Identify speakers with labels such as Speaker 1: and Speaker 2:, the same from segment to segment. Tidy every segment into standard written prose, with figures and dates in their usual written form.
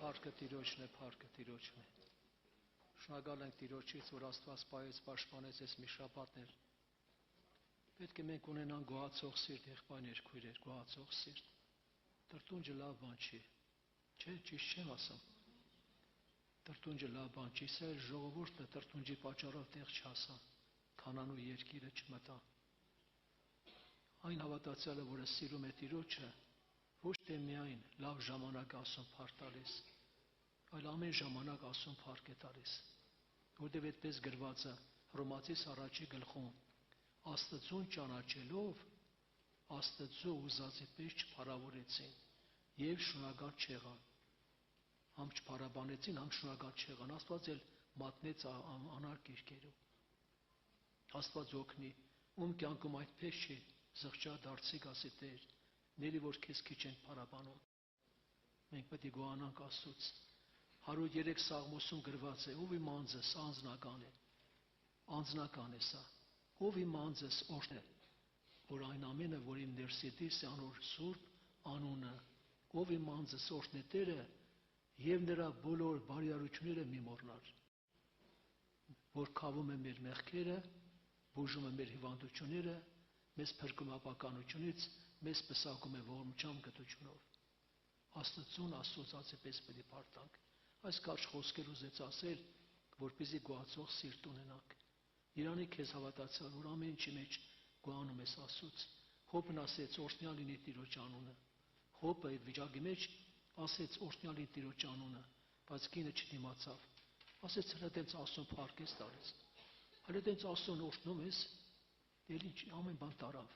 Speaker 1: Փառքը Տիրոջն է, փառքը Տիրոջն է։ Շնորհակալ ենք Տիրոջից, որ Աստված պահեց, պաշտպանեց այս մի շաբաթներ։ Պետք է մենք ունենանք գոհացող սիրտ, եղբայրներ, քույրեր, գոհացող սիրտ։ Տրտունջը լավ բան չի։ Չէ, ճիշտ չեմ ասում։ Տրտունջը լավ բան չի, սա էլ ժողովուրդը տրտունջի պատճառով տեղ չհասա, Քանանու երկիրը չմտա։ Այն հավատացյալը, որը սիրում է Տիրոջը, ոչ թե միայն լավ ժամանակ ասում փառք տալիս, այլ ամեն ժամանակ ասում փառք է տալիս, որտեղ այդպես գրված է Հռոմացիս 1-ին Աստծուն ճանաչելով Աստծո ուզածի պես չփարավորեցին եւ շնորհակալ չեղան, համ չփարաբանեցին, համ շնորհակալ չեղան, Աստված էլ մատնեց անարգ երկերում, Աստված օգնի, ում կյանքում այդպես չի, զղջադարձիկ ասի Տեր, ների որ քեզ քիչ են փարաբանում, մենք պետք է գոհանանք Աստծուց, 103 Սաղմոսում գրված է, ով իմ անձս անձնական է սա, ով իմ անձս օրհն է, որ այն ամենը, որ իմ ներսիդիս է անոր սուրբ անունը, ով իմ անձս օրհն է Տերը եւ նրա բոլոր բարիարությունները մի մոռնար, որ քավում է մեր մեղքերը, բուժում է մեր հիվանդությունները, մեզ փրկում ապականությունից, մեզ պսակում է ողորմությամբ գթությունով։ Աստծուն Աստծոծածի պես պետք է փառտանք։ Այս կարճ խոսքեր ուզեց ասել, որպեսզի գոհացող սիրտ ունենանք։ Իրանի քեզ հավատացյալ, որ ամեն ինչի մեջ գոհանում ես Աստծուց։ Հոբն ասեց օրհնյալ լինի Տիրոջ անունը։ Հոբը այդ վիճակի մեջ ասեց օրհնյալ լինի Տիրոջ անունը, բայց կինը չդիմացավ։ Ասեց հələ դենց Աստծուն փառք ես տալիս։ Հələ դենց Աստծուն օրհնում ես, դե ինչ ամեն բան տարավ։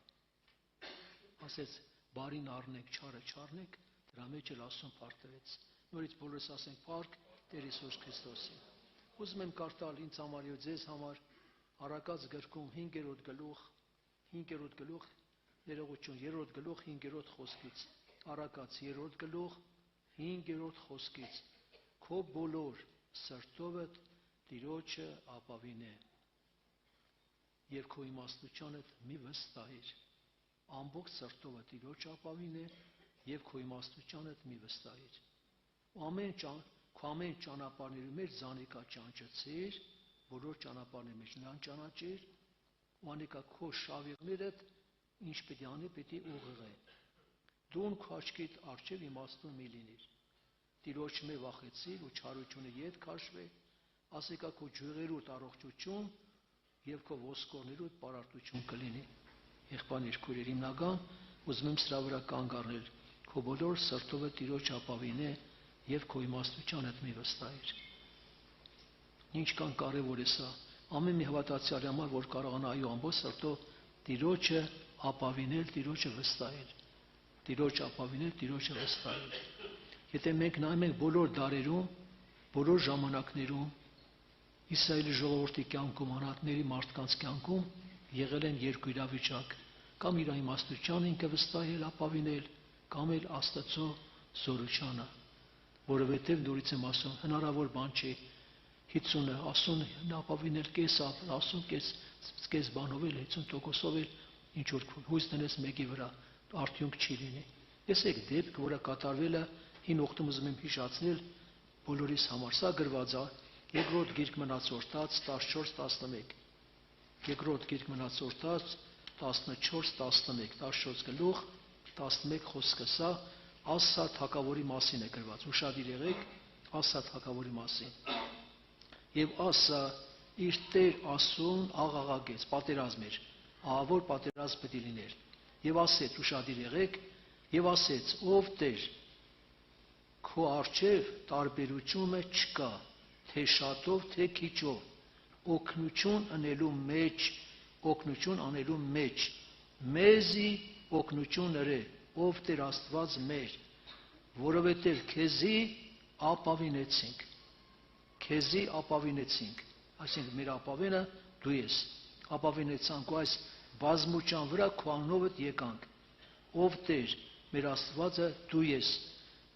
Speaker 1: Ասեց բարին առնեք, չարը չառնեք, դրա մեջ էլ Աստծուն փառք տվեց։ Նորից բոլորս ասենք փառք Տեր Հիսուս Քրիստոսին։ Ուզում եմ կարդալ ինձ համար եւ ձեզ համար Առակաց գրքում 5-րդ գլուխ, ներողություն, 3-րդ գլուխ 5-րդ խոսքից։ Առակաց 3-րդ գլուխ 5-րդ խոսքից։ Քո բոլոր սրտովդ Տիրոջը ապավինե եւ քո իմաստությանդ մի վստահիր։ Ամբողջ սրտովը Տիրոջը ապավինե եւ քո իմաստությանդ մի վստահիր։ Քո ամեն ճանապարհների մեջ զանիկա ճանճցիր, բոլոր ճանապարհների մեջ նրան ճանաչիր, ու անիկա քո շավիղներդ ինչ պետք է անի, պետք է ուղղի։ Դուն քո աչքիդ առջև իմաստուն մի լինիր։ Տիրոջ մե վախեցիր ու չարությունը ետ քաշվե, ասիկա քո ջույղերուդ առողջություն եւ քո ոսկորներուդ պարարտություն կլինի։ Եղբայրներ, քույրեր, հիմնական ուզում եմ սրա վրա կանգ առնել, քո բոլոր սրտովը Տիրոջ ապավինե եւ քո իմաստությանդ մի վստահիր։ Ինչքան կարևոր է սա, ամեն մի հավատացյալի համար, որ կարողանա այո ամբողջ սրտով Տիրոջը ապավինել, Տիրոջը վստահել։ Տիրոջը ապավինել, Տիրոջը վստահել։ Եթե մենք նայում ենք բոլոր դարերում, բոլոր ժամանակներում Իսրայելի ժողովրդի կյանքում, անհատների մարդկանց կյանքում եղել են երկու իրավիճակ, կամ իր իմաստության ինքը վստահել, ապավինել, կամ էլ Աստծո զորությանը, որովհետև նորից եմ ասում, հնարավոր բան չի 50-ը ասուն ապավինել կես ասուն կես բանով էլ 50%-ով էլ ինչ որ հույս դնես մեկի վրա արդյունք չի լինի։ Տեսեք դեպք, որը կատարվել է հին օգտում ուզում եմ հիշացնել բոլորիս համար, սա գրված է Երկրորդ գիրք մնացորդած 14-11, Երկրորդ գիրք մնացորդած 14-11, 14 գլուխ 11 խոսքը, սա Ասսա թագավորի մասին է գրված, ուշադիր եղեք Ասսա թագավորի մասին։ Եվ Ասսա իր Տեր Աստծուն աղաղակեց, պատերազմ էր, ահավոր պատերազմ պետք է լիներ։ Եվ ասեց, ուշադիր եղեք, եւ ասեց, ով Տեր, քո առջև տարբերությունը չկա, թե շատով, թե քիչով, օգնություն անելու մեջ, մեզի օգնություն ըրե, ով Տեր Աստված մեր, որովհետև քեզի ապավինեցինք, այսինքն մեր ապավենը դու ես, ապավինեցանք ու այս բազմության վրա քո անունովդ եկանք, ով Տեր, մեր Աստվածը դու ես,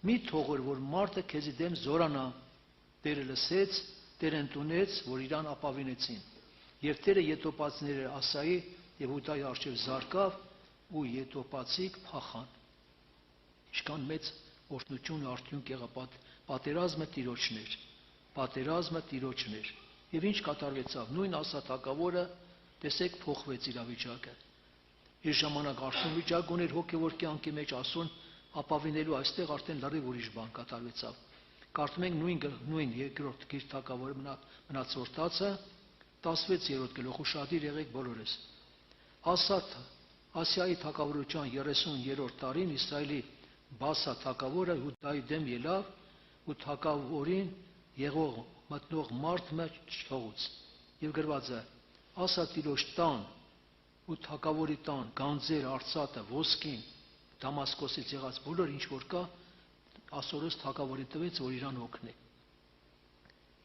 Speaker 1: մի թողոր, որ մարդը քեզի դեմ զորանա, Տերը լսեց, Տերը ընդունեց, որ իրան ապավինեցին, եւ Տերը եթոպացիները Ասայի եւ Հուդայի առջև զարկավ ու եթոպացիք փախան։ Ինչքան մեծ օրհնությունը արդյունք եղավ, պատերազմը տիրոջն էր։ Եվ ինչ կատարվեցավ, նույն Ասա թագավորը, տեսեք, փոխվեց իրավիճակը։ Իր ժամանակ արդյուն վիճակ ուներ հոգևոր կյանքի մեջ, ասուն ապավինելու, այստեղ արդեն լրիվ ուրիշ բան կատարվեցավ։ Կարդում ենք նույն երկրորդ Գիր թագավորը մնացորդացը 16-րդ գլուխ, ուշադիր եղեք բոլորս։ Ասիայի թագավորության 30-րդ տարին Իսրայելի Բասա թագավորը Հուդայի դեմ ելավ ու թագավորին եղող մտնող մարդ մեջ չթողուց։ Եվ գրված է. Ասա տիրոջ տան ու թագավորի տան գանձեր, արծաթը, ոսկին, Դամասկոսից եղած բոլոր ինչ որ կա, Ասորոս թագավորին տվեց, որ իրան օգնի։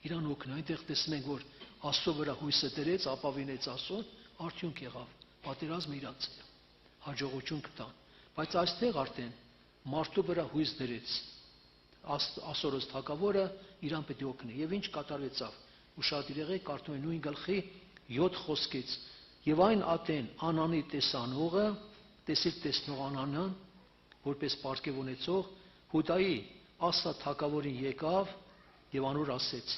Speaker 1: Այնտեղ տեսնում ենք, որ Աստծո վրա հույսը դրեց, ապավինեց Աստծուն, արդյունք եղավ, պատերազմը իրանց է, հաջողություն կտան։ Բայց այստեղ արդեն մարդու վրա հույս դրեց Ասորոս թագավորը, իրան պետք է օգնի։ Եվ ինչ կատարվեցավ։ Ուշադիր եղեք, կարդում են նույն գլխի 7 խոսքից։ Եվ այն ատեն Անանի տեսանողը, տեսիլ տեսնող Անանան, որպես պարգև ունեցող, Հուդայի Ասա թագավորին եկավ եւ անոր ասեց.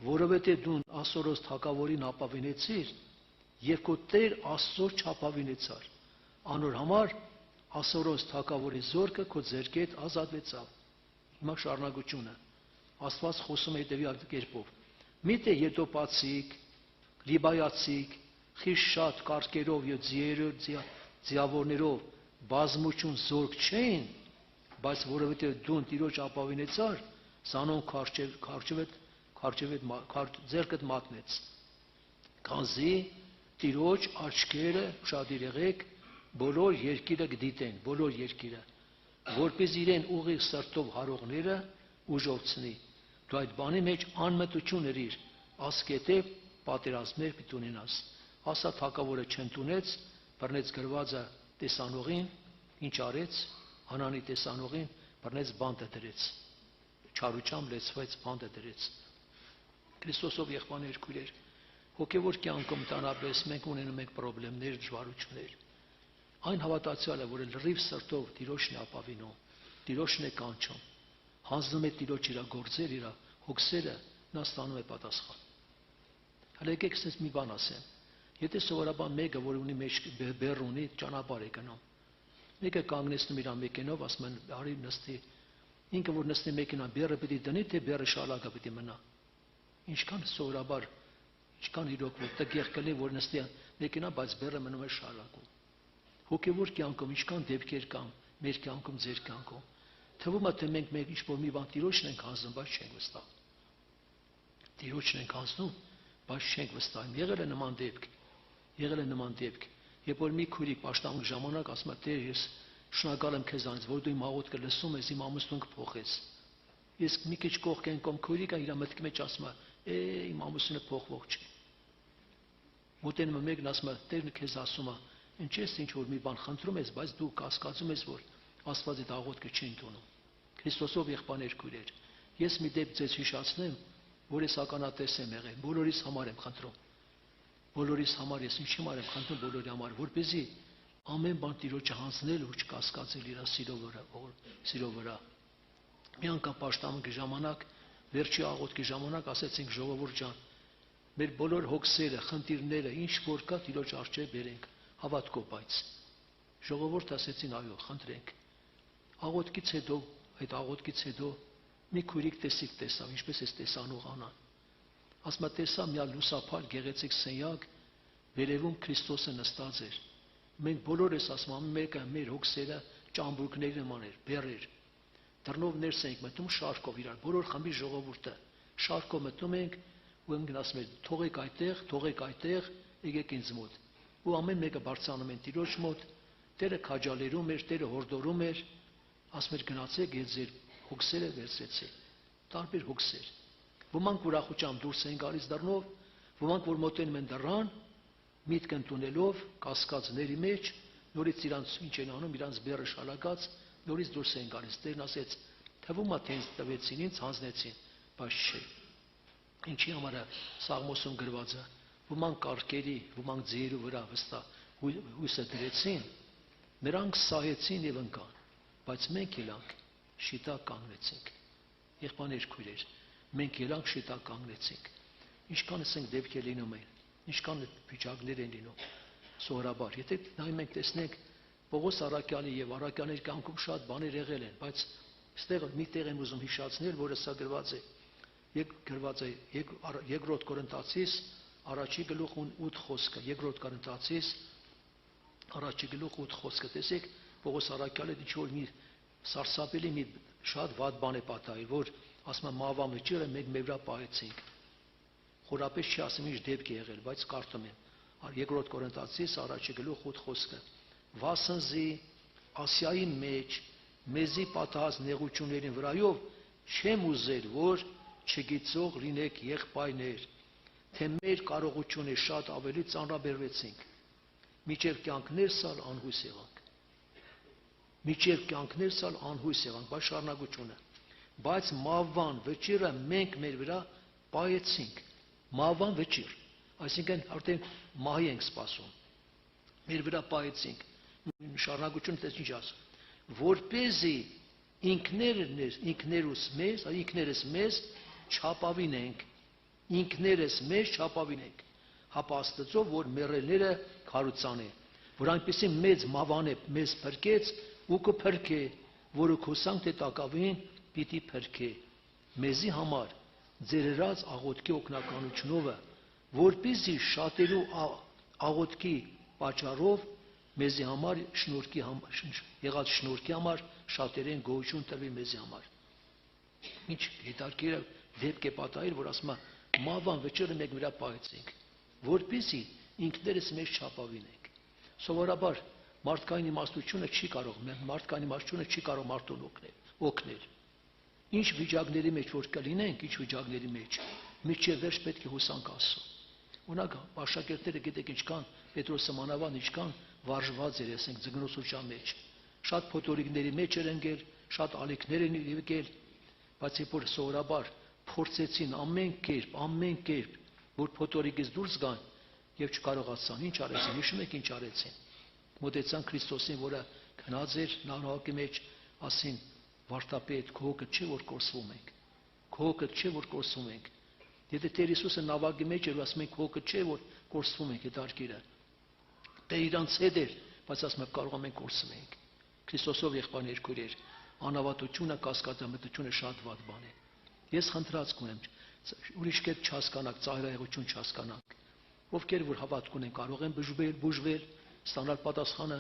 Speaker 1: որովհետեւ դու Ասորոս թագավորին ապավինեցիր եւ քո Տեր Աստծո չապավինեցար, անոր համար Ասորոս թագավորի զորքը քո ձեռքի հետ ազատվեցավ։ Հիմա շարունակությունը Աստված խոսում է հետևյալ կերպով. Միթե եթոպացիք, լիբայացիք, խիստ շատ կարկերով եւ ձիավորներով բազմություն զորք չէին, բայց որովհետեւ դու Տիրոջ ապավինեցար, Սանոն ձեռքդ մատնեց։ Քանզի Տիրոջ աչքերը, ուշադիր եղեք, բոլոր երկիրը գդիտեն, բոլոր երկիրը, որպես իրեն ուղիղ սրտով հարողները ուժովցնի։ Դու այդ բանի մեջ անմտություն երիր, ասկետև պատերազմներ պիտի ունենաս։ Ասա թագավորը չընդունեց, բռնեց գրվածը տեսանողին, ինչ արեց, Անանի տեսանողին բռնեց, բանտը դրեց, չարությամբ լեցվեց, բանտը դրեց։ Քրիստոսով եղբայրներ քույրեր, հոգևոր կյանքում տանապես մենք ունենում ենք խնդիրներ, դժվարություններ։ Այն հավատացյալը, որը լրիվ սրտով Տիրոջն է ապավինում, Տիրոջն է կանչում, հանձնում է Տիրոջ իր գործեր, իր հոգսերը, նա ստանում է պատասխան։ Հələ եկեք ասես մի բան ասեմ։ Եթե սովորաբար մեկը, որ ունի մեջ բեռ ունի, ճանապարհ է գնում, մեկը կանգնեցնում իր մեքենով, ասում են, արի նստի, ինքը որ նստի մեքենա, բեռը պիտի դնի, թե բեռը շալակը պիտի մնա։ Ինչքան սովորաբար, ինչքան իրոք որ տգեղ կլինի, որ նստի մեքենա, բայց բեռը մնում է շալակում։ Հոգևոր կյանքում ինչքան դեպքեր կան, մեր կյանքում, ձեր կյանքում, թվում է թե մենք մեկ ինչ-որ մի բան Տիրոջն ենք հանձնում, բայց չենք վստահում։ Տիրոջն ենք հանձնում, բայց չենք վստահում։ Եղել է նման դեպք, երբ որ մի քույրիկ պաշտամունք ժամանակ ասում է, Տեր, ես շնորհակալ եմ քեզանից, որ դու իմ աղոթքը լսում ես, իմ ամուսնուն կփոխես։ Ես մի քիչ կողք են կողմ քույրիկը իր մտքի մեջ ասում է, իմ ամուսինը փոխվող չի։ Մոտենում է մեկն ասում է, Տերն քեզ ասում է, ինչ ես ինչ որ մի բան խնդրում ես, բայց դու կասկածում ես, որ Աստված այդ աղոթքը չի ընդունում։ Քրիստոսով եղբայրներ քույրեր, ես մի դեպք ձեզ հիշացնեմ, որ ես ականատես եմ եղել, բոլորիս համար եմ խնդրում։ Բոլորիս համար ես ինչ համար եմ խնդրում բոլորի համար, որպեսզի ամեն բան Տիրոջը հանձնել ու չկասկածել իր սիրո վրա։ Մի անգամ պաշտամունքի ժամանակ, վերջի աղոթքի ժամանակ ասեցինք ժողովուրդ ջան, մեր բոլոր հոգսերը, խնդիրները, ինչ որ կա Տիրոջ առջև բերենք, հավատքով, բայց ժողովուրդը ասեցին այո, խնդրենք։ Այդ աղոթքից հետո մի քույրիկ տեսավ, ինչպես է տեսանող Անան։ Ասում է, տեսա մի լուսափար գեղեցիկ սենյակ, վերևում Քրիստոսը նստած էր։ Մենք բոլորս ասում մեկը մեր հոգսերը ճամբուրկների նման էր, բեռեր։ Դռնով ներս ենք մտնում շարքով իրար, բոլոր խմբի ժողովուրդը շարքով մտնում ենք ու ընկն ասում են, թողեք այդտեղ, եկեք ինձ մոտ։ Ու ամեն մեկը բարձրանում են Տիրոջ մոտ, Տերը քաջալերում էր, Տերը հորդորում էր, ասում էր գնացեք, ես ձեր հոգսերը վերցրեցի։ Տարբեր հոգսեր։ Ոմանք ուրախությամբ դուրս են գալիս դռնով, ոմանք որ մոտենում են դռան, միտք ընդունելով, կասկածների մեջ, նորից իրանց ինչ են անում, իրանց բեռը շալակած, նորից դուրս են գալիս։ Տերն ասեց, թվում է թե ինձ տվեցին, ինձ հանձնեցին, բայց չէ։ Ինչի համար է Սաղմոսում գրված է, ոմանք կարկերի, ոմանք ձիերի վրա վստահ հույսը դրեցին, նրանք սահեցին եւ ընկան, բայց մենք իլանք, շիտակ կանգնեցինք։ Եղբայրներ, քույրեր, մենք ելանք շիտակ կանգնեցինք։ Ինչքան ասենք դեպքեր լինում են, ինչքան վիճակներ են լինում։ Սովորաբար, եթե նայում ենք տեսնենք Պողոս առաքյալի եւ առաքյալների կյանքում շատ բաներ եղել են, բայց այստեղ մի տեղ եմ ուզում հիշեցնել, որը սա գրված է երկրորդ Կորինթացիս առաջի գլուխ 8 խոսքը, երկրորդ Կորինթացիս առաջի գլուխ 8 խոսքը, տեսեք, Պողոս առաքյալը ինչ-որ մի սարսափելի մի շատ վատ բան է պատահել, որ ասում եմ մահվան վճիռը մենք մեր վրա պահեցինք։ Խորապես չի ասում ինչ դեպք է եղել, բայց կարդում եմ երկրորդ Կորինթացիս առաջի գլուխ 8 խոսքը։ Վասնզի Ասիայի մեջ մեզի պատահած նեղությունների վրայով չեմ ուզել, որ չգիտող լինեք եղբայրներ, թե մեր կարողությունը շատ ավելի ծանրաբերվեցինք։ Միջև կյանքներս ալ անհույս եղանք։ Միջև կյանքներս ալ անհույս եղանք, բայց շարունակությունը։ Բայց մահվան վճիռը մենք մեր վրա պահեցինք։ Մահվան վճիռ, այսինքն արդեն մահի ենք սպասում։ Մեր վրա պահեցինք։ Շարունակությունը տես ինչ ասում, որպեսզի ինքներս մեզ չապավինենք, հապա Աստծով, որ մեռելները քարուծան է, որ այնպեսի մեծ մահվան է մեզ փրկեց ու կփրկե, որը քոսանք թե տակավին պիտի փրկե, մեզի համար ձեր երած աղոթքի օգնականությունով, որպեսզի շատերու աղոթքի պատճառով մեզի համար եղած շնորհքի համար շատերեն գոհություն տրվի մեզի համար։ Ինչ հետաքրքիր դեպք է պատահել, որ ասում է մահվան վճիռը մենք վրա պահեցինք, որպեսզի ինքներս մեզ չապավինենք։ Սովորաբար մարդկային իմաստությունը չի կարող մարդուն օգնել։ Ինչ վիճակների մեջ որ կլինենք, ինչ վիճակների մեջ, միջև վերջ պետք է հուսանք Աստծո։ Օրինակ աշակերտները գիտեք ինչքան Պետրոսը մանավանդ ինչքան վարժված էր, ասենք ձգնոցության մեջ, շատ փոթորիկների մեջ էր ընկել, շատ ալիքներ են եկել, բայց երբ որ սովորաբար փորձեցին ամեն կերպ, որ փոթորիկից դուրս գան եւ չկարողացան, ինչ արեցին, հիշում եք ինչ արեցին։ Մոտեցան Քրիստոսին, որը գնաց էր նահանգի մեջ, ասին վարտապետ, քո հոգը չէ որ կորսվում ենք։ Քո հոգը չէ որ կորսվում ենք։ Եթե Տեր Հիսուսը նավակի մեջ էր, ասում ենք հոգը չէ որ կորսվում ենք, հետարքիրը։ Տեր իրանց հետ էր, բայց ասում եք կարող ենք կորսվենք։ Քրիստոսով եղբայրներ քույրեր, անավատությունը, կասկածամտությունը շատ վատ բան է։ Ես խնդրած կունեմ, ուրիշ կերպ չհասկանաք, ծայրահեղություն չհասկանաք։ Ովքեր որ հավատք ունեն, կարող են բուժվել, ստանալ պատասխանը,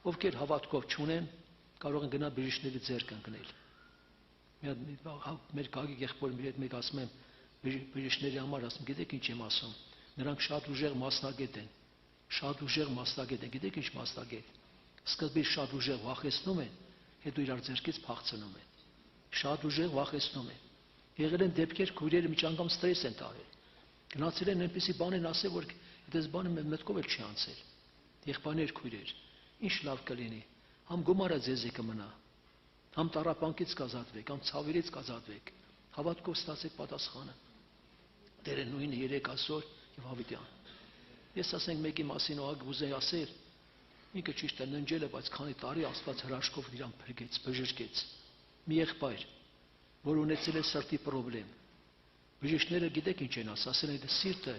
Speaker 1: ովքեր հավատքով չունեն, կարող են գնալ բժիշկների ձեռք ընկնել։ Մեր գագիկ եղբորը մի հետ մեկ ասում եմ բժիշկների համար, ասում գիտեք ինչ եմ ասում, նրանք շատ ուժեղ մասնագետ են, գիտեք ինչ մասնագետ, սկզբից շատ ուժեղ վախեցնում են, հետո իրար ձեռքից փախցնում են, շատ ուժեղ վախեցնում են։ Եղել են դեպքեր, քույրերը մի անգամ ստրես են տարել, գնացել են այնպեսի բան են ասել, որ այդպես բանը մտքով էլ չի անցել։ Եղբայրներ քույրեր, ինչ լավ կլինի, համ գումարը ձեզի կմնա, համ տառապանքից կազատվեք, համ ցավերից կազատվեք, հավատքով ստացեք պատասխանը։ Տերը նույնը 3 այսօր եւ հավիտյան։ Ես ասենք մեկի մասին ուզեի ասել, ինքը ճիշտ է ննջել է, բայց քանի տարի Աստված հրաշքով իրան փրկեց, բժշկեց։ Մի եղբայր, որ ունեցել է սրտի խնդրեմ։ Բժիշկները գիտեք ինչ են ասել են, սիրտը,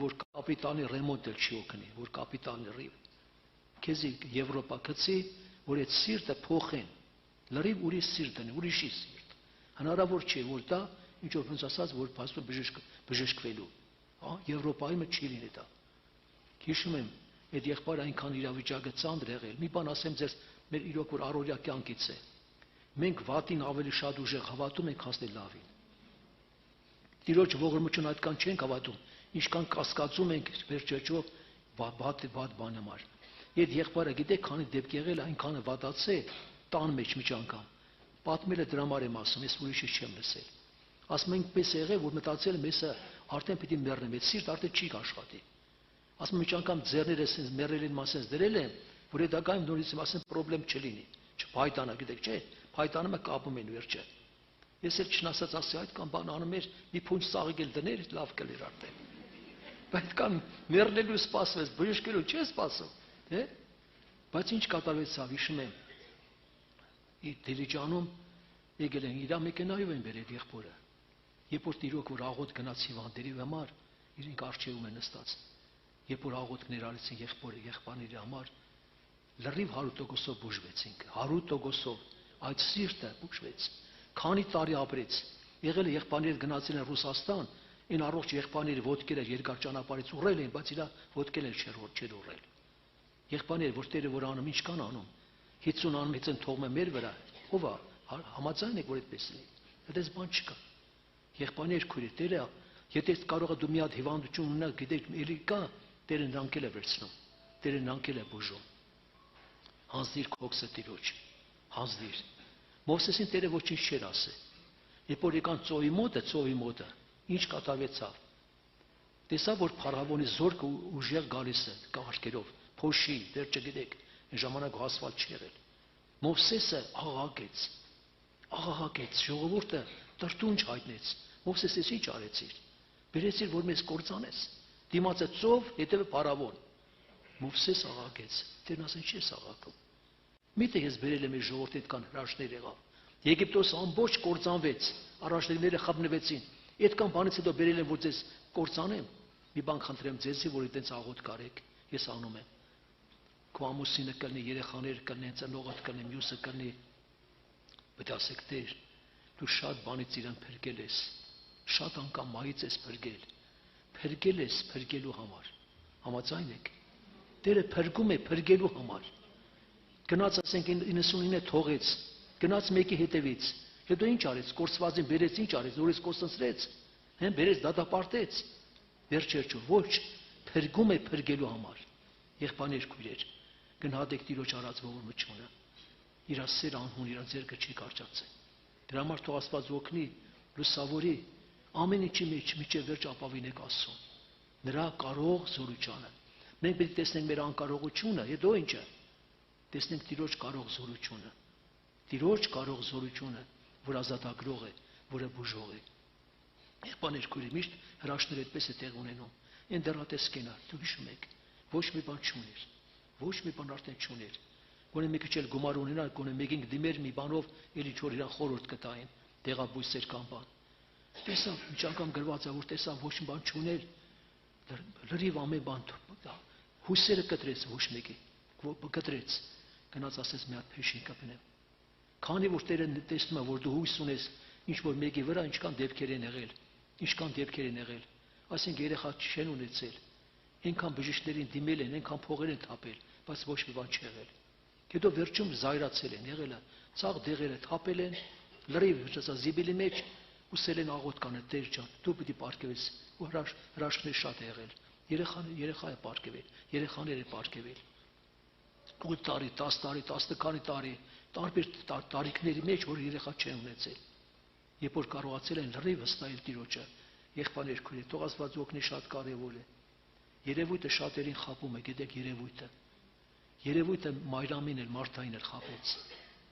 Speaker 1: որ կապիտալի ռեմոնտ էլ չի օգնի, որ կապիտալի քեզի Եվրոպա գցի, որ այդ սիրտը փոխեն, լրիվ ուրիշ սիրտ դնի, ուրիշի սիրտ։ Հնարավոր չէ, որ դա ինչ որ ոնց ասած, որ փաստը բժշկվելու։ Եվրոպայում չի լինի դա։ Հիշում եմ, այդ եղբայրը այնքան իրավիճակը ծանր եղել։ Մի բան ասեմ ձեզ, մեր իրոք որ առօրյա կյանքից է։ Մենք վատին ավելի շատ ուժեղ հավատում ենք, քան լավին։ Տիրոջ ողորմություն այդքան չենք հավատում, ինչքան կասկածում ենք վերջեջով վատ բան համար։ Այդ եղբայրը գիտեք, քանի դեպք եղել, այնքանը վատացել, տան մեջ մի անգամ։ Պատմելը դրա համար եմ ասում, ես ուրիշի չեմ լսել։ Ասում ենք, պես եղել, որ մտածել եմ, եսը արդեն պիտի մեռնեմ, այդ սիրտ արդեն չի աշխատի։ Ասում մի անգամ ձեռներս ինձ մեռելին մասից դրել եմ, որ հետագայում նորից ասեմ պրոբլեմ չլինի, չփայտանա, գիտեք, չէ, փայտանումը կապում են վերջը։ Ես էլ չնասած ասի, այդքան բան անում էր, մի փունջ ծաղիկ էլ դներ, լավ կլեր արդեն։ Բայց այդքան մեռնելու սպասվեց, բժշկելու չէ սպասում, թե։ Բայց ինչ կատարվեցավ, հիշում եմ, Դիլիջանում եկել են իր մեքենայով են բերել եղբորը։ Երբ որ տիրոք որ աղոտ գնաց հիվանդերի համար, իրենք արչեվում են նստած։ Երբ որ աղոթքներ արեցին եղբորը եղբայրների համար, լրիվ 100%-ով բուժվեցին, 100%-ով այդ սիրտը բուժվեց։ Քանի տարի ապրեց։ Եղել է եղբայրները գնացել են Ռուսաստան, այն առողջ եղբայրների ոտքերը երկար ճանապարհից ուռել են, բայց իրա ոտքերը չեր ուռել։ Եղբայրները որ Տերը որ անում, ինչ կան անում։ 50 անում հետ են թողում մեր վրա։ Ով է համաձայն եք որ այդպես լինի։ Այդպես բան չկա։ Եղբայրներ քույր Տերը, եթե կարող է դու մի հատ հիվանդություն ունենալ, գիտեք, էլի կա, Տերը նրանք էլ է վերցնում։ Տերը նրանք էլ է բուժում։ Հանձնիր քոքսը Տիրոջ, հանձնիր։ Մովսեսին Տերը ոչինչ չէր ասել։ Երբ որ եկան ծովի մոտը, ինչ կատարվեցավ։ Տեսա որ Փարավոնի զորքը ուժեղ գալիս է կարգերով, փոշի, դեռ չգիտեք, այն ժամանակ ասֆալտ չի եղել։ Մովսեսը աղաղակեց, ժողովուրդը տրտունջ հայտնեց։ Մովսեսը ինչ արեցիր։ Բերեցիր որ մեզ կործանես։ Դիմացը ծով, հետևը Փարավոն։ Մովսես աղաղակեց, Տերն ասեն չես աղաղակում։ Միթե ես բերել եմ այս ժողովրդի այդքան հրաշքներ եղավ։ Եգիպտոս ամբողջ կործանվեց, առաջնորդները խաբնվեցին։ Այդքան բանից հետո բերել եմ որ ձեզ կործանեմ։ Մի բան խնդրեմ ձեզի, որ այդպես աղոթ կարեք, ես անում եմ։ Քո ամուսինը կլինի, երեխաները կլինեն, ծնողդ կլինի, մյուսը կլինի։ Բայց ասեք Տեր, դու շատ բանից իրան փրկել ես, շատ անգամ մայից ես փրկել ես փրկելու համար։ Համաձայն եք։ Տերը փրկում է փրկելու համար։ Գնաց ասենք 99-ը թողեց, գնաց մեկի հետևից, հետո ինչ արեց, կորսվածին բերեց, ինչ արեց, նորից կորսնցրեց, բերեց դատապարտեց, վերջեր ոչ, փրկում է փրկելու համար։ Եղբայրներ քույրեր, գնահատեք Տիրոջ արած ողորմությունը, իր սեր անհուն, իր ձեռքը չի կարճացել։ Դրա համար թող Աստված օգնի, լուսավորի, ամեն ինչի մեջ միջև վերջ ապավինեք Աստծուն, նրա կարող զորությանը։ Մենք պետք է տեսնենք մեր անկարողությունը, հետո ինչը։ Տեսնենք Տիրոջ կարող զորությունը, Տիրոջ կարող զորությունը, որ ազատագրող է, որը բուժող է։ Եղբայրներ քույրեր, միշտ հրաշքները այդպես է տեղ ունենում։ Այն դեռատես կենար, դուք հիշում եք, ոչ մի բան չուներ, ոչ մի բան արդեն չուներ։ Գոնե մի քիչ էլ գումար ունենար, գոնե մեկին դիմեր մի բանով, էլի չոր իրան խորհուրդ կտային, դեղաբույսեր կամ բան։ Տեսավ, ինչ անգամ գրված է, որ տեսավ ոչ մի բան չուներ, լրիվ ամեն բան հույսերը կտրեց ոչ մեկի, կտրեց, գնաց ասեց մի հատ փեշին կպնեմ։ Քանի որ Տերը տեսնում է, որ դու հույս ունես, ինչ որ մեկի վրա ինչքան դեպքեր են եղել, ասենք երեխա չեն ունեցել, այնքան բժիշկներին դիմել են, այնքան փողեր են թափել, բայց ոչ մի բան չի եղել։ Հետո վերջում զայրացել են, եղել է, ցաղ դեղերը թափել են, լրիվ զիբիլի մեջ ուսել են աղոթ կանել, Տեր ջան, դու պիտի պարգևես, ու հրաշքներ շատ է եղել, երեխա է պարգևել, երեխաներ է պարգևել, 8 տարի, 10 տարի, 10 քանի տարի, տարբեր տարիքների մեջ, որ երեխա չեն ունեցել, երբ որ կարողացել են լրիվ վստահել Տիրոջը, եղբայրներ քույրեր, թող Աստված օգնի, շատ կարևոր է։ Երևույթը շատերին խաբում է, գիտեք երևույթը Մարիամին էլ Մարթային էլ խաբեց։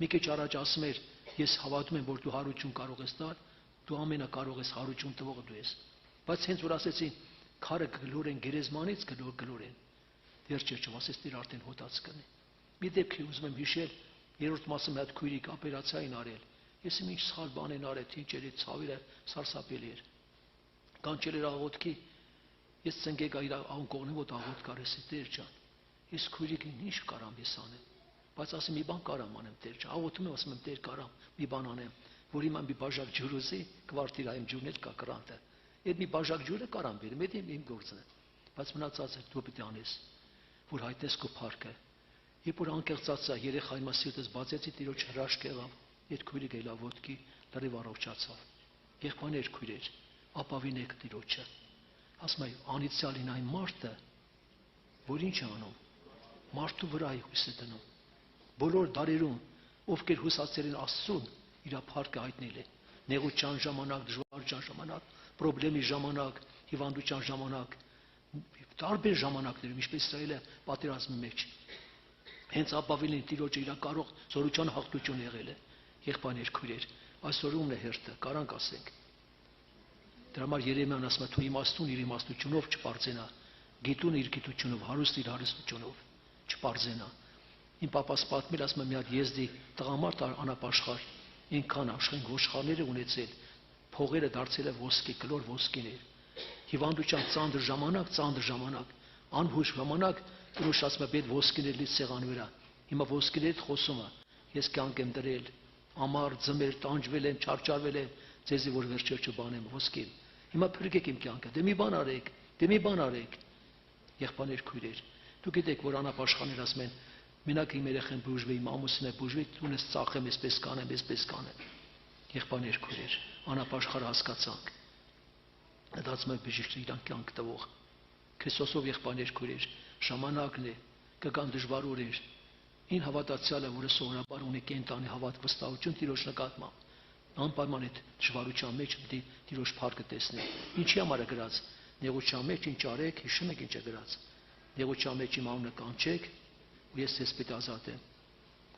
Speaker 1: Մի քիչ առաջ ասում էր, ես հավատում եմ, որ դու հարություն կարող ես տալ, դու ամենակարող ես, հարություն տվողը դու ես։ Բայց հենց որ ասեցին, քարը գլորեն գերեզմանից գլորեն, վերջերում ասեց Տեր արդեն հոտած կնի։ Մի դեպքի ուզում եմ հիշել, երրորդ մասը մի հատ քույրիկ օպերացիա են արել։ Ես ինչ սխալ բան են արել, ինչ էլի ցավերը սարսափելի էր։ Կանչել էր աղոթքի, ես ցնկեկ իր անկողնի մոտ աղոթ կարես Տեր ջան։ Ես քույրիկին ինչ կարամ ես անեմ, բայց ասեմ մի բան կարամ անեմ Տեր ջան, աղոթում եմ ասում եմ Տեր կարամ մի բան անեմ, որ իմ մի բաժակ ջուր ուզի, կվարտիրայում ջուրն էլ կա կրանտը։ Այդ մի բաժակ ջուրը կարամ բերեմ, դա իմ գործն է, բայց մնացածը դու պիտի անես, որ հայտնես քո փառքը։ Երբ որ անկեղծացա երեխայի մասից բացեցի Տիրոջ հրաշք եղավ, այդ քույրիկը ելավ ոտքի, լրիվ առողջացավ։ Եղբայրներ քույրեր, ապավինեք Տիրոջը։ Ասում եմ անիցիալին այն մարդը, որ ինչ է անում, մարդու վրա է հույսը դնում։ Բոլոր դարերում, ովքեր հուսացել են Աստծուն, իր փառքը հայտնել է։ Նեղության ժամանակ, դժվարության ժամանակ, խնդրի ժամանակ, հիվանդության ժամանակ, տարբեր ժամանակներում, ինչպես Իսրայելը պատերազմի մեջ։ Հենց ապավինին Տիրոջը իր կարող զորության հաղթություն եղել է։ Եղբայրներ քույրեր, այսօր ումն է հերթը, կարանք ասենք։ Դրա համար Երեմիան ասում է, թող իմաստուն իր իմաստությունով չպարծենա, գիտուն իր գիտությունով, հարուստ իր հարստությունով չպարծենա։ Իմ պապաս պատմել, ասում է մի հատ եզդի տղամարդ անապաշխար, Ինքան աշխեն ոչխարները ունեցել, փողերը դարձել է ոսկի, կլոր ոսկիներ։ Հիվանդության ծանր ժամանակ, անհուշ ժամանակ դրոշ ասում է պետ ոսկիներ լից սեղանի վրա։ Հիմա ոսկիներից խոսում է։ Ես կյանք եմ դրել, ամառ ձմեր տանջվել եմ, չարչարվել եմ, ձեզի որ վերջը չբանեմ ոսկին։ Հիմա փրկեք իմ կյանքը, դե մի բան արեք, եղբայրներ, քույրեր։ Դուք գիտեք, որ անապաշխաններ ասում են, մենակ իմ երեխան բուժվի, իմ ամուսինը բուժվի, տունս ծախեմ, այսպես կանեմ։ Եղբայրներ, քույրեր, անապաշխարը հասկացանք։ Դասում է բժիշկը իրան կյանք տվող։ Քրիստոսով եղբայրներ, քույրեր, ժամանակն է, կգան դժվար օրեր։ Ին հավատացյալը, որը սովորաբար ունի կենտանի հավատ վստահություն Տիրոջ նկատմամբ, անպայման այդ դժվարության մեջ պետք է Տիրոջ փառքը տեսնի։ Ինչի համար է գրած։ Նեղության մեջ ինչ արեք, հիշում եք ինչ է գրած։ Նեղության մեջ իմ անունը կանչեք, ու ես ձեզ պետք ազատեմ,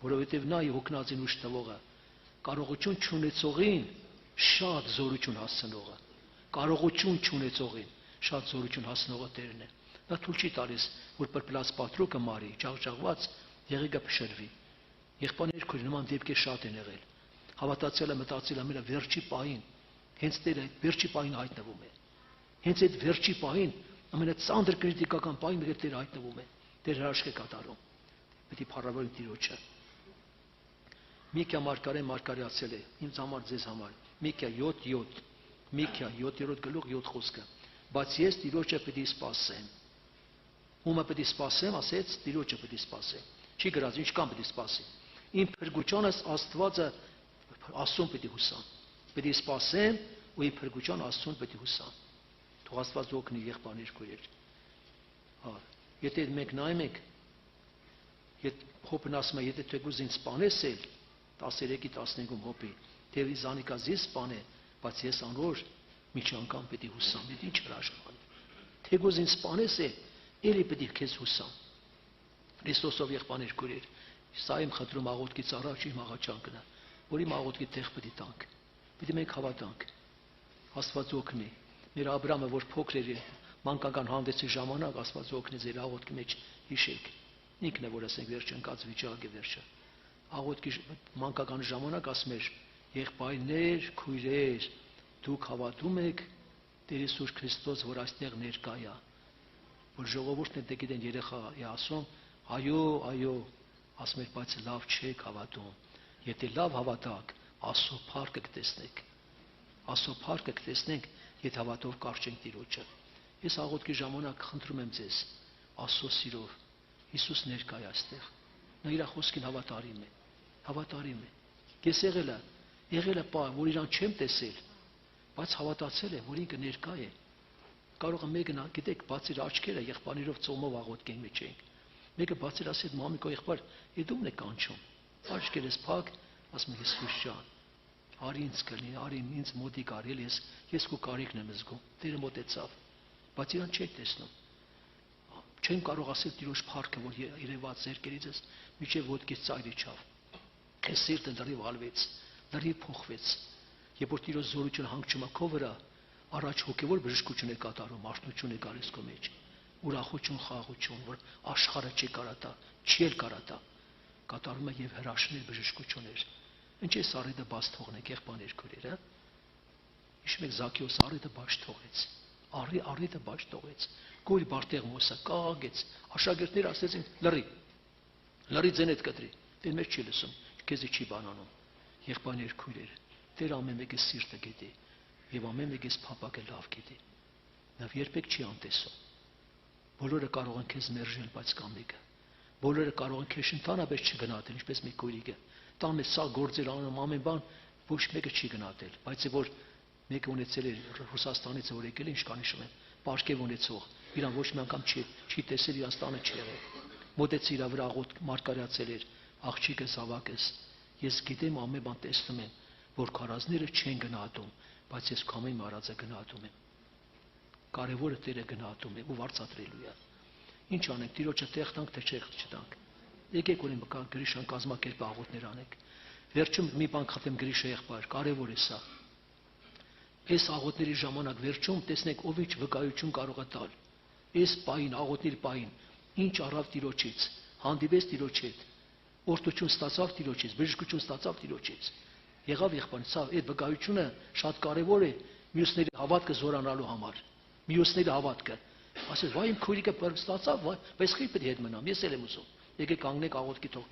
Speaker 1: որովհետև նա հոգնածին ուշ տվողը, կարողություն չունեցողին շատ զորություն հասցնողը, կարողություն չունեցողին շատ զորություն հասցնողը Տերն է։ Նա թույլ չի տալիս, որ պրպլած պատրուկը մարի, ջաղջաղված եղեգը փշրվի։ Եղբայրներ, քույր, նման դեպքեր շատ են եղել։ Հավատացյալը մտածել ամենը վերջի պահին, հենց Տերը վերջի պահին հայտնվում է։ Հենց այդ վերջի պահին ամենածանր քրիտիկական պահին մեր Տերը հայտնվում է։ Տեր հրաշք է կատարում։ Պետք է փառավորենք Տիրոջը։ Միքիա մարգարեացել է ինձ համար, ձեզ համար։ Միքիա 7:7, Միքիա 7-րդ գլուխ 7 խոսքը։ Բայց ես Տիրոջը պետք է սպասեմ։ Ումը պետք է սպասեմ, ասեց Տիրոջը պետք է սպասեմ։ Չի գրած ինչքան պետք է սպասի։ Իմ փրկությանս Աստվածը Աստծուն պետք է հուսամ։ Պետք է սպասեմ ու իմ փրկության Աստծուն պետք է հուսամ։ Թող Աստված օգնի եղբայրներ, քույրեր։ Եթե մենք նայում ենք, Հոբն ասում է, եթե թեկուզ ինձ սպանես էլ 13:15 Հոբի, դեպի զանիկա զիս սպանե, բայց ես անոր միջի անգամ պետք է հուսամ։ Դա ինչ հրաշքան։ Թեկուզ ինձ սպանես էլ, էլի պետք է քեզ հուսամ։ Քրիստոսով եղբայրներ, քույրեր, սա իմ խնդրում աղոթքից առաջ իմ աղաչանքն է, որ իմ աղոթքի տեղ պետք է տանք։ Պետք է մենք հավատանք։ Աստված օգնի։ Մեր Աբրամը, որ փոքր էր, մանկական հանդեսի ժամանակ Աստված օգնի ձեր աղոթքի մեջ հիշեք։ Ինքն է, որ ասենք վերջ ընկած վիճակի վերջը։ Աղոթքի մանկական ժամանակ ասում էր. եղբայրներ, քույրեր, դուք հավատում եք Տեր Հիսուս Քրիստոս, որ այստեղ ներկա է։ Որ ժողովուրդն է գիտեն երեխա է ասում, այո, ասում էր, բայց լավ չեք հավատում։ Եթե լավ հավատաք, Աստծո փառքը կտեսնեք։ Աստծո փառքը կտեսնենք, եթե հավատով կարճենք Տիրոջը։ Ես աղոթքի ժամանակ խնդրում եմ ձեզ, Աստծո սիրով, Հիսուս ներկա է այստեղ։ Նա իր խոսքին հավատարիմ է։ Ես եղել է պահ, որ իրան չեմ տեսել, բայց հավատացել եմ, որ ինքը ներկա է։ Կարող է մեկը, գիտեք, բացիր աչքերը, եղբայրներով ծոմով աղոթքի մեջ ենք։ Մեկը բացիր ասել, մամիկո եղբայր, դու եք կանչում։ Աչքերս փակ, ասում եմ, Հիսուս ջան, արի ինձ կլինի, արի ինձ մոտիկ արել, ես քո կարիքն եմ զգում։ Տերը մոտեցավ, բայց իրան չէի տեսնում։ Չեմ կարող ասել Տիրոջ փառքը, որ երևաց ձերքերիցս միջև ոտքից ծայր իջավ։ Քեզ սիրտը լրիվ ալվեց, լրիվ փոխվեց։ Երբ որ Տիրոջ զորությունը հանգչում է քո վրա, առաջ հոգևոր բժշկություն է կատարում, արթնություն է գալիս քո մեջ։ Ուրախություն, խաղաղություն, որ աշխարհը չի կարա, չի էլ կարա, կատարում է եւ հրաշքներ, բժշկություններ։ Ինչ է սարիդը բաց թողնեք, եղբայրներ, քույրեր, հա։ Հիշում եք Զաքեոս առիթը բաց թողեց։ Առիթը բաց թողեց։ Գույր Բարտեղմոսը կաղեց, աշակերտները ասեցին լրի ձենետ կտրի, դե մեր չի լսում, քեզի չի բանանում։ Եղբայրներ, քույրեր, Տեր ամեն մեկի սիրտը գիտի եւ ամեն մեկի փափակը լավ գիտի։ Նա երբեք չի անտեսում։ Բոլորը կարող են քեզ մերժել, բայց կա մեկը։ Բոլորը կարող են քեզ ընդհանրապես չգնահատել, ինչպես մի քույրիկը։ Տան մեջ սա գործեր անում ամեն բան, ոչ մեկը չի գնահատել, բայց որ մեկը ունեցել է Ռուսաստանից, որ եկել է, ինչքան հիշում եմ, պարգև ունեցող, իրան ոչ մի անգամ չի տեսել, իրան տանը չի եղել։ Մոտեցի իր վրա մարգարեացել էր, աղջիկս, ավակս, ես գիտեմ ամեն բան տեսնում եմ, որ քարազները չեն գնահատում, բայց ես քո ամեն մարածը գնահատում եմ։ Կարևորը Տերը գնահատում է ու վարձատրելու է։ Ինչ անենք, Տիրոջը տեղ տանք, թե չտանք։ Եկեք որ իմ Գրիշան կազմակերպ աղոթներ անենք։ Վերջում մի բան խփեմ Գրիշա եղբայր, կարևոր է սա։ Այս աղոթների ժամանակ վերջում տեսնեք ով ինչ վկայություն կարող է տալ։ Այս պահին, աղոթների պահին, ինչ առավ Տիրոջից, հանդիպեց Տիրոջ հետ, օրհնություն ստացավ Տիրոջից, բժշկություն ստացավ Տիրոջից։ եղավ եղբայրն, սա այդ վկայությունը շատ կարևոր է մյուսների հավատքը զորանալու համար։ Մյուսների հավատքը։ Ասես, վայ իմ քույրիկը բրգ ստացավ, բայց խի պետք է հետ մնամ, ես էլ եմ ուզում։ Եկեք կանգնեք աղոթքի թող